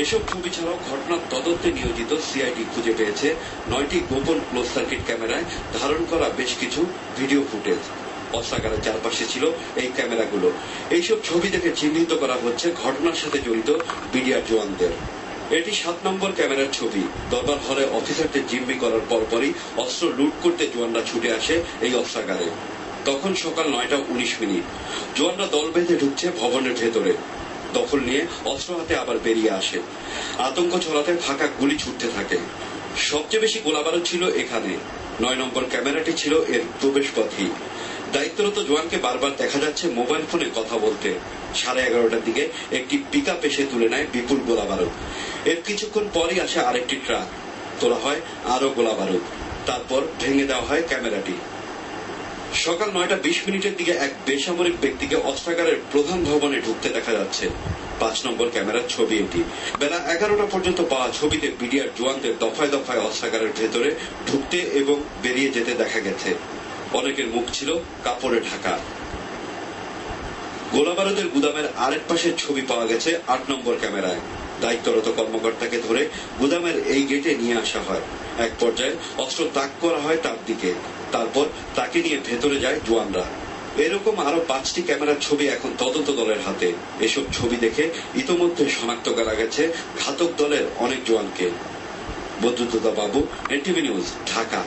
এসব ছবি ছাড়াও ঘটনার তদন্তে নিয়োজিত সিআইডি খুঁজে পেয়েছে 9টি গোপন ক্লোজ সার্কিট ক্যামেরায় ধারণ করা বেশ কিছু ভিডিও ফুটেজ। অস্ত্রাগারের চারপাশে ছিল এই ক্যামেরাগুলো। এইসব ছবি দেখে চিহ্নিত করা হচ্ছে ঘটনার সাথে জড়িত বিডিআর জওয়ানদের। এটি 7 নম্বর ক্যামেরার ছবি। দরবার হলে অফিসারদের জিম্মি করার পরপরই অস্ত্র লুট করতে জওয়ানরা ছুটে আসে এই অস্ত্রাগারে। তখন সকাল 9:19। জওয়ানরা দল বেঁধে ঢুকছে ভবনের ভেতরে। দখল নিয়ে অস্ত্র হাতে আবার বেরিয়ে আসে। আতঙ্ক ছড়াতে ফাঁকা গুলি ছুটতে থাকে। সবচেয়ে বেশি গোলাবারুদ ছিল এখানে। 9 নম্বর ক্যামেরাটি ছিল এর প্রবেশপথই। দায়িত্বরত জওয়ানকে বারবার দেখা যাচ্ছে মোবাইল ফোনে কথা বলতে। 11:30টার দিকে একটি পিকআপ এসে তুলে নেয় বিপুল গোলাবারুদ। এর কিছুক্ষণ পরই আসে আরেকটি ট্রাক। তোলা হয় আরো গোলাবারুদ। তারপর ভেঙে দেওয়া হয় ক্যামেরাটি। সকাল 9:20 দিকে এক বেসামরিক ব্যক্তিকে অস্ত্রাগারের প্রধান ভবনে ঢুকতে দেখা যাচ্ছে। 5 নম্বর ক্যামেরার ছবি এটি। বেলা 11টা পর্যন্ত পাওয়া ছবিতে বিডিআর জওয়ানদের দফায় দফায় অস্ত্রাগারের ভেতরে ঢুকতে এবং বেরিয়ে যেতে দেখা গেছে। অনেকের মুখ ছিল কাপড়ে ঢাকা। গোলাবারুদের গুদামের আরেক পাশের ছবি পাওয়া গেছে 8 নম্বর ক্যামেরায়। দায়িত্বরত কর্মকর্তাকে ধরে গুদামের এই গেটে নিয়ে আসা হয়। এক পর্যায়ে অস্ত্র তাক করা হয় তার দিকে। তারপর তাকে নিয়ে ভেতরে যায় জওয়ানরা। এরকম আরো 5টি ক্যামেরার ছবি এখন তদন্ত দলের হাতে। এসব ছবি দেখে ইতোমধ্যে শনাক্ত করা গেছে ঘাতক দলের অনেক জওয়ানকে। বদরুদ্দোজা বাবু, এনটিভি নিউজ, ঢাকা।